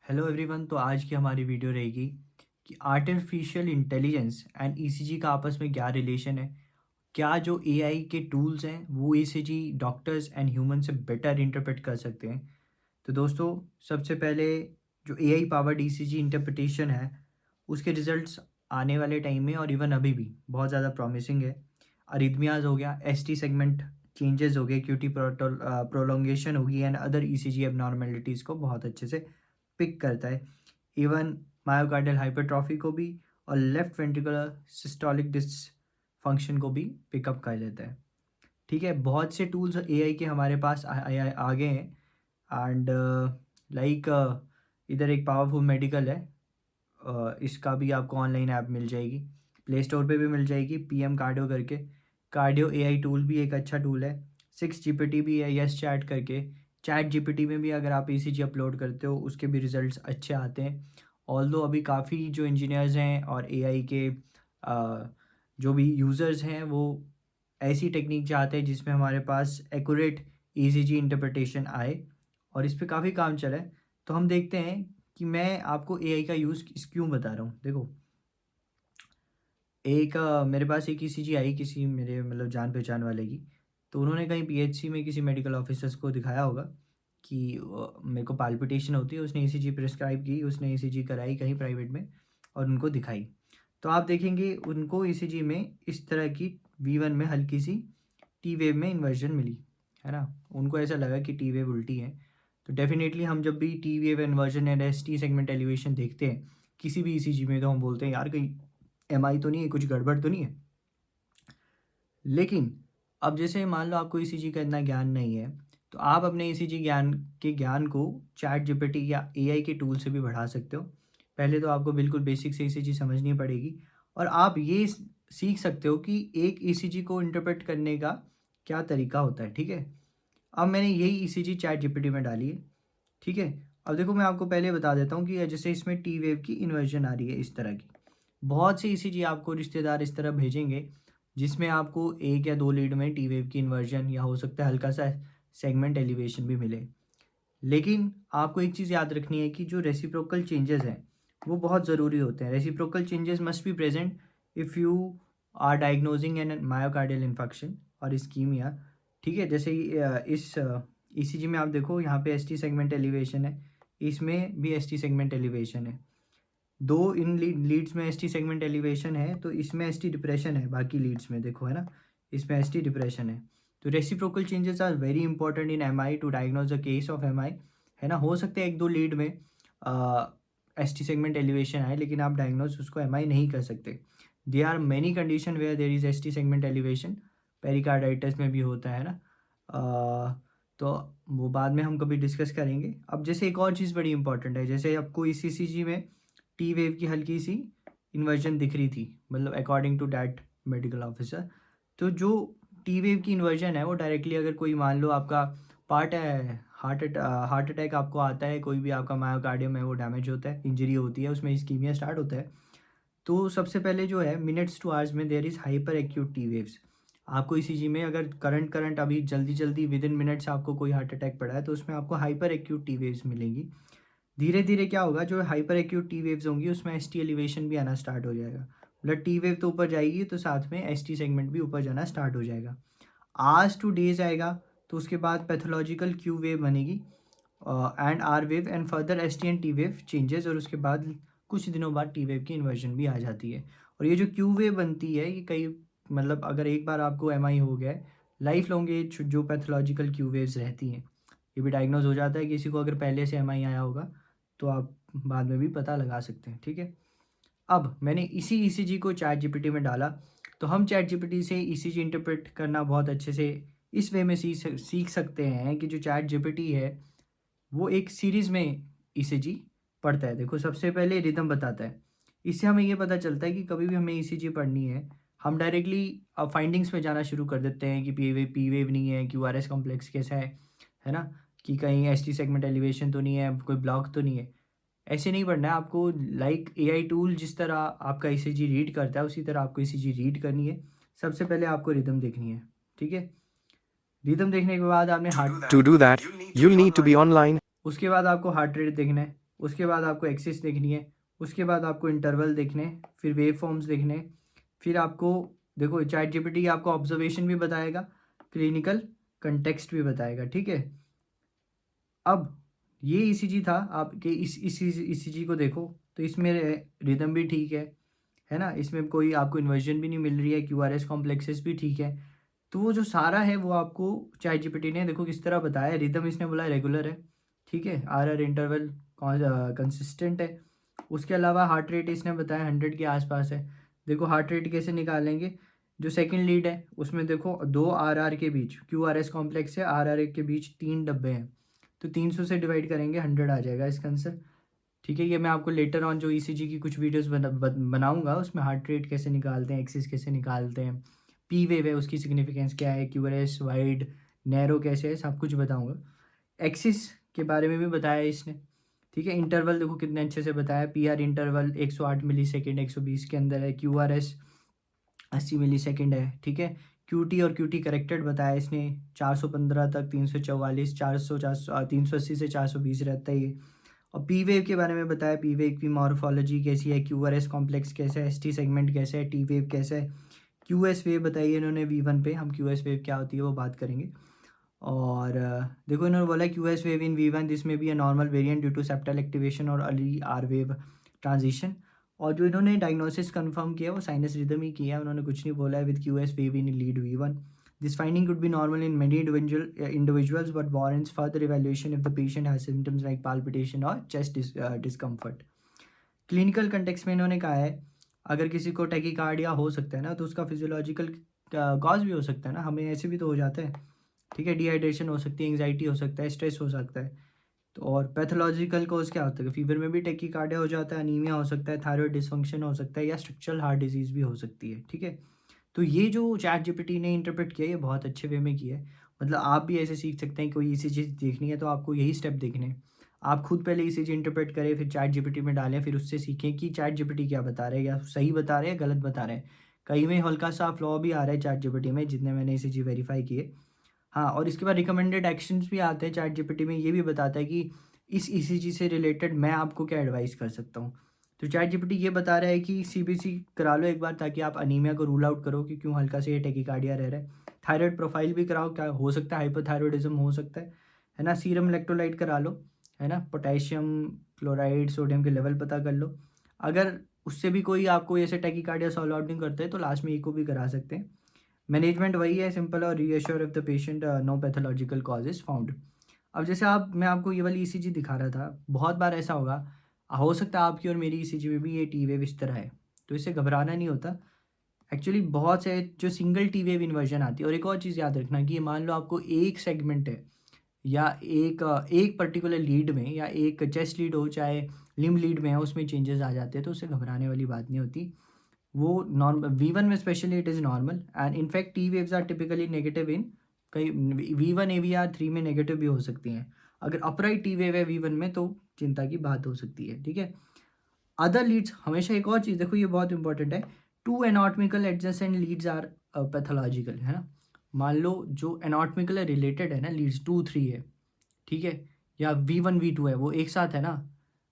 Hello everyone. तो आज की हमारी वीडियो रहेगी कि आर्टिफिशियल इंटेलिजेंस एंड ईसीजी का आपस में क्या रिलेशन है। क्या जो एआई के टूल्स हैं वो ईसीजी डॉक्टर्स एंड ह्यूमन से बेटर इंटरप्रेट कर सकते हैं। तो दोस्तों, सबसे पहले जो एआई पावर्ड ईसीजी इंटरप्रिटेशन है उसके रिजल्ट्स आने वाले टाइम में और इवन अभी भी बहुत ज़्यादा प्रॉमिसिंग है। अरिथमियाज हो गया, एसटी सेगमेंट चेंजेस हो गए, क्यूटी प्रोलोंगेशन होगी एंड अदर ईसीजी एबनॉर्मेलिटीज़ को बहुत अच्छे से पिक करता है। इवन मायोकार्डियल हाइपरट्रॉफी को भी और लेफ्ट वेंट्रिकुलर सिस्टोलिक डिसफंक्शन को भी पिकअप कर लेता है। ठीक है, बहुत से टूल्स एआई के हमारे पास आ गए हैं। एंड लाइक इधर एक पावरफुल मेडिकल है, इसका भी आपको ऑनलाइन ऐप मिल जाएगी, प्ले स्टोर पे भी मिल जाएगी, पीएम कार्डियो करके। कार्डियो एआई टूल भी एक अच्छा टूल है। 6 जीपीटी भी है, यस चैट करके। चैट जीपीटी में भी अगर आप ईसीजी अपलोड करते हो उसके भी रिजल्ट्स अच्छे आते हैं। ऑल्दो अभी काफ़ी जो इंजीनियर्स हैं और एआई के जो भी यूज़र्स हैं वो ऐसी टेक्निक चाहते हैं जिसमें हमारे पास एक्यूरेट ईसीजी इंटरप्रिटेशन आए, और इस पे काफ़ी काम चला है। तो हम देखते हैं कि मैं आपको एआई का यूज़ क्यों बता रहा हूँ। देखो, एक मेरे पास एक ईसीजी आई किसी मेरे मतलब जान पहचान वाले की। तो उन्होंने कहीं पीएचसी में किसी मेडिकल ऑफिसर्स को दिखाया होगा कि मेरे को पाल्पिटेशन होती है। उसने ईसीजी प्रिस्क्राइब की, उसने ईसीजी कराई कहीं प्राइवेट में और उनको दिखाई। तो आप देखेंगे उनको ईसीजी में इस तरह की V1 में हल्की सी टी वेव में इन्वर्जन मिली, है ना। उनको ऐसा लगा कि टी वेव उल्टी है। तो डेफिनेटली हम जब भी T wave inversion and ST segment elevation देखते हैं किसी भी ईसीजी में, तो हम बोलते हैं यार कहीं एमआई तो नहीं है, कुछ गड़बड़ तो नहीं है। लेकिन अब जैसे मान लो आपको ईसीजी का इतना ज्ञान नहीं है, तो आप अपने ईसीजी ज्ञान को चैट जीपीटी या एआई के टूल से भी बढ़ा सकते हो। पहले तो आपको बिल्कुल बेसिक से ईसीजी समझनी पड़ेगी, और आप ये सीख सकते हो कि एक ईसीजी को इंटरप्रेट करने का क्या तरीका होता है। ठीक है, अब मैंने यही ईसीजी चैट जीपीटी में डाली है। ठीक है, अब देखो मैं आपको पहले बता देता हूँ कि जैसे इसमें टी वेव की इन्वर्जन आ रही है इस तरह की। बहुत से ईसीजी आपको रिश्तेदार इस तरह भेजेंगे जिसमें आपको एक या दो लीड में टी वेव की इन्वर्जन या हो सकता है हल्का सा सेगमेंट एलिवेशन भी मिले। लेकिन आपको एक चीज़ याद रखनी है कि जो रेसिप्रोकल चेंजेस हैं वो बहुत ज़रूरी होते हैं। Reciprocal changes must be present if you are diagnosing an myocardial infection और इस्कीमिया। ठीक है, जैसे इस ईसीजी में आप देखो यहाँ पे एसटी सेगमेंट एलिवेशन है, इसमें भी एसटी सेगमेंट एलिवेशन है। दो इन लीड्स में एसटी सेगमेंट एलिवेशन है तो इसमें एसटी डिप्रेशन है, बाकी लीड्स में देखो, है ना, इसमें एसटी डिप्रेशन है। तो reciprocal changes are very important in MI to diagnose a case of MI, है ना। हो सकता है एक दो लीड में एसटी सेगमेंट एलिवेशन आए लेकिन आप डायग्नोज उसको एमआई नहीं कर सकते। They are many condition where there is ST segment elevation, pericarditis में भी होता है ना। तो वो बाद में हम कभी डिस्कस करेंगे। अब जैसे एक और चीज़ बड़ी इंपॉर्टेंट है, जैसे आपको इस ईसीजी में टी वेव की हल्की सी इन्वर्जन दिख रही थी, मतलब according to that medical officer. तो जो टी वेव की इन्वर्जन है वो डायरेक्टली अगर कोई मान लो आपका पार्ट है, हार्ट अटैक आपको आता है, कोई भी आपका मायोकार्डियम है वो डैमेज होता है, इंजरी होती है, उसमें इस्कीमिया स्टार्ट होता है। तो सबसे पहले जो है मिनट्स टू आवर्स में there is hyper acute T waves. आपको ईसीजी में अगर करंट अभी जल्दी जल्दी विद इन मिनट्स आपको कोई हार्ट अटैक पड़ा है तो उसमें आपको हाइपर एक्यूट टी वेव्स मिलेंगी। धीरे धीरे क्या होगा, जो हाइपर एक्यूट टी वेव्स होंगी उसमें एसटी एलिवेशन भी आना स्टार्ट हो जाएगा। मतलब टी वेव तो ऊपर जाएगी तो साथ में एसटी सेगमेंट भी ऊपर जाना स्टार्ट हो जाएगा। आज टू डेज आएगा तो उसके बाद पैथोलॉजिकल क्यू वेव बनेगी and R wave and further S T and T wave changes, और उसके बाद कुछ दिनों बाद टी वेव की इन्वर्जन भी आ जाती है। और ये जो क्यू वेव बनती है ये कई मतलब अगर एक बार आपको एम आई हो गया है, लाइफ लॉन्ग ये जो पैथोलॉजिकल क्यू वेव्स रहती हैं ये भी डायग्नोज हो जाता है। किसी को अगर पहले से एम आई आया होगा तो आप बाद में भी पता लगा सकते हैं। ठीक है, अब मैंने इसी ईसीजी को चैट जीपीटी में डाला, तो हम चैट जीपीटी से ईसीजी इंटरप्रेट करना बहुत अच्छे से इस वे में सीख सकते हैं कि जो चैट जीपीटी है वो एक सीरीज़ में ईसीजी पढ़ता है। देखो, सबसे पहले रिदम बताता है। इससे हमें ये पता चलता है कि कभी भी हमें ईसीजी पढ़नी है हम डायरेक्टली फाइंडिंग्स में जाना शुरू कर देते हैं कि पी वेव नहीं है, क्यूआरएस कॉम्प्लेक्स कैसा है ना, कि कहीं एसटी सेगमेंट एलिवेशन तो नहीं है, कोई ब्लॉक तो नहीं है। ऐसे नहीं पढ़ना है आपको। लाइक एआई टूल जिस तरह आपका ईसीजी रीड करता है उसी तरह आपको ईसीजी रीड करनी है। सबसे पहले आपको रिदम देखनी है। ठीक है, रिदम देखने के बाद आपने heart To do that, you'll need to be online. उसके बाद आपको हार्ट रेट देखना है। उसके बाद आपको एक्सिस देखनी है, उसके बाद आपको इंटरवल देखने हैं, फिर वेव फॉर्म्स देखने हैं, फिर आपको देखो चैट जीपीटी आपको ऑब्जर्वेशन भी बताएगा, क्लिनिकल कंटेक्स्ट भी बताएगा, ठीक है। अब ये ईसीजी था आपके, इस ईसीजी को देखो तो इसमें रिदम भी ठीक है ना, इसमें कोई आपको इन्वर्जन भी नहीं मिल रही है, क्यूआरएस कॉम्प्लेक्सेस भी ठीक है। तो वो जो सारा है वो आपको चैट जीपीटी ने देखो किस तरह बताया। रिदम इसने बोला रेगुलर है, ठीक है, आर इंटरवल कंसिस्टेंट है। उसके अलावा हार्ट रेट इसने बताया 100 के आसपास है। देखो हार्ट रेट कैसे निकालेंगे, जो सेकंड लीड है उसमें देखो 2 आर के बीच, क्यूआरएस कॉम्प्लेक्स है, आर के बीच 3 डब्बे हैं, तो 300 से डिवाइड करेंगे 100 आ जाएगा इसका आंसर, ठीक है। ये मैं आपको लेटर ऑन जो ईसीजी की कुछ वीडियोस बनाऊंगा उसमें हार्ट रेट कैसे निकालते हैं, एक्सिस कैसे निकालते हैं, पी वेव है उसकी सिग्निफिकेंस क्या है, क्यूआरएस वाइड नैरो कैसे है, सब कुछ बताऊंगा। एक्सिस के बारे में भी बताया इसने, ठीक है। इंटरवल देखो कितने अच्छे से बताया, पीआर इंटरवल 108 मिली सेकेंड 120 के अंदर है, क्यूआरएस 80 मिली सेकेंड है, ठीक है। क्यूटी और क्यूटी करेक्टेड बताया इसने, 415 तक 344 400 400 380 से 420 रहता है ये। और पी वेव के बारे में बताया, पी वेव की मॉर्फोलॉजी कैसी है, क्यूआरएस कॉम्प्लेक्स कैसा है, एसटी सेगमेंट कैसा है, टी वेव कैसा है, क्यूएस वेव बताइए इन्होंने V1 पे, हम क्यूएस वेव क्या होती है वो बात करेंगे। और देखो इन्होंने बोला QS wave in V1 this में be a normal variant due to septal activation और अर्ली आर वेव ट्रांजिशन। और जो इन्होंने डायग्नोसिस कंफर्म किया वो साइनस रिदम ही किया है, उन्होंने कुछ नहीं बोला है with QS wave in lead V1। This finding could be normal in many individuals but warrants further evaluation if the patient has symptoms like palpitation or chest discomfort। Clinical context में इन्होंने कहा है अगर किसी को टैकीकार्डिया हो सकता है ना तो उसका फिजियोलॉजिकल कॉज भी हो सकता है ना, हमें ऐसे भी तो हो जाता है, ठीक है। डिहाइड्रेशन हो सकती है, एंग्जाइटी हो सकता है, स्ट्रेस हो सकता है। तो और पैथोलॉजिकल कॉज क्या होता है, फीवर में भी टैकीकार्डिया हो जाता है, अनीमिया हो सकता है, थायराइड डिसफंक्शन हो सकता है, या स्ट्रक्चरल हार्ट डिजीज़ भी हो सकती है, ठीक है। तो ये जो चैट जीपीटी ने इंटरप्रेट किया ये बहुत अच्छे वे में किया है, मतलब आप भी ऐसे सीख सकते हैं। कोई ऐसी चीज़ देखनी है तो आपको यही स्टेप देखने हैं, आप खुद पहले इसी चीज़ इंटरप्रेट करें, फिर चैट जीपीटी में डालें, फिर उससे सीखें कि चैट जीपीटी क्या बता रहे हैं, या सही बता रहे हैं गलत बता रहे हैं। कहीं में हल्का सा फ्लॉ भी आ रहा है चैट जीपीटी में, जितने मैंने इसी चीज़ वेरीफाई किए। हाँ, और इसके बाद रिकमेंडेड एक्शंस भी आते हैं चैट जीपीटी में, ये भी बताता है कि इस ईसीजी से रिलेटेड मैं आपको क्या एडवाइस कर सकता हूँ। तो चैट जीपीटी ये बता रहा है कि सीबीसी करा लो एक बार, ताकि आप अनीमिया को रूल आउट करो कि क्यों हल्का से ये टैकीकार्डिया रह रहा है। थायराइड प्रोफाइल भी कराओ, क्या हो सकता है हाइपोथायरॉयडिज्म हो सकता है ना। सीरम इलेक्ट्रोलाइट करा लो, है ना, पोटेशियम क्लोराइड सोडियम के लेवल पता कर लो। अगर उससे भी कोई आपको ऐसे टैकीकार्डिया सॉल्व आउट नहीं करते तो लास्ट में ईको भी करा सकते हैं। मैनेजमेंट वही है, सिंपल और reassure if the patient no pathological cause is found. अब जैसे मैं आपको ये वाली ईसीजी दिखा रहा था, बहुत बार ऐसा होगा, हो सकता है आपकी और मेरी ईसीजी में भी ये टी वेव इस तरह है, तो इससे घबराना नहीं होता। एक्चुअली बहुत से जो सिंगल टी वेव इन्वर्जन आती है, और एक और चीज़ याद रखना कि मान लो आपको एक सेगमेंट है, या एक पर्टिकुलर लीड में, या एक चेस्ट लीड हो चाहे लिम्ब लीड में है, उसमें चेंजेस आ जाते हैं, तो उससे घबराने वाली बात नहीं होती। वो नॉर्मल V1 में specially it is normal, and in fact T waves are typically negative in कई V1 AVR3 में नेगेटिव भी हो सकती हैं। अगर अपराइट टी वेव है V1 में तो चिंता की बात हो सकती है, ठीक है। अदर लीड्स, हमेशा एक और चीज़ देखो ये बहुत इंपॉर्टेंट है, two anatomical adjacent leads are pathological, है ना। मान लो जो एनाटॉमिकल रिलेटेड है ना, लीड्स 2 3 है, ठीक है, या V1 V2 है, वो एक साथ है ना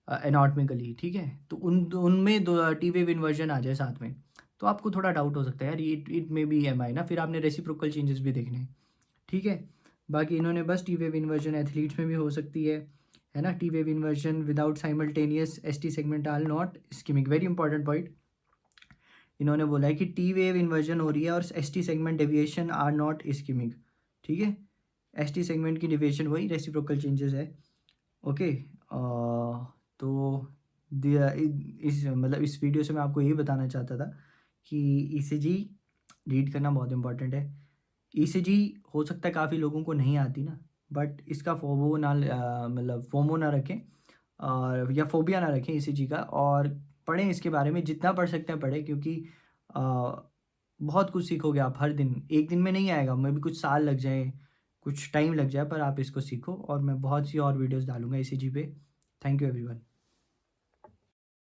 एनाटॉमिकली, ठीक है, तो उनमें दो टी वेव इन्वर्जन आ जाए साथ में, तो आपको थोड़ा डाउट हो सकता है यार इट मे बी एम आई ना, फिर आपने रेसिप्रोकल चेंजेस भी देखने हैं, ठीक है। बाकी इन्होंने बस टी वेव इन्वर्जन एथलीट्स में भी हो सकती है ना, T wave inversion without simultaneous S T segment are not ischaemic, very important point. इन्होंने बोला है कि टी वेव इन्वर्जन हो रही है और S T segment deviation are not ischaemic, ठीक है। एस टी सेगमेंट की डेविएशन वही रेसिप्रोकल चेंजेस है, ओके। तो इस मतलब इस वीडियो से मैं आपको यही बताना चाहता था कि ईसीजी रीड करना बहुत इंपॉर्टेंट है। ईसीजी हो सकता है काफ़ी लोगों को नहीं आती ना, बट इसका फोबो ना मतलब फोमो ना रखें, और या फोबिया ना रखें ईसीजी का, और पढ़ें इसके बारे में, जितना पढ़ सकते हैं पढ़ें, क्योंकि अ, बहुत कुछ सीखोगे आप हर दिन, एक दिन में नहीं आएगा, मैं भी कुछ साल लग जाए, कुछ टाइम लग जाए, पर आप इसको सीखो, और मैं बहुत सी और वीडियोस डालूंगा ईसीजी पे। Thank you everyone.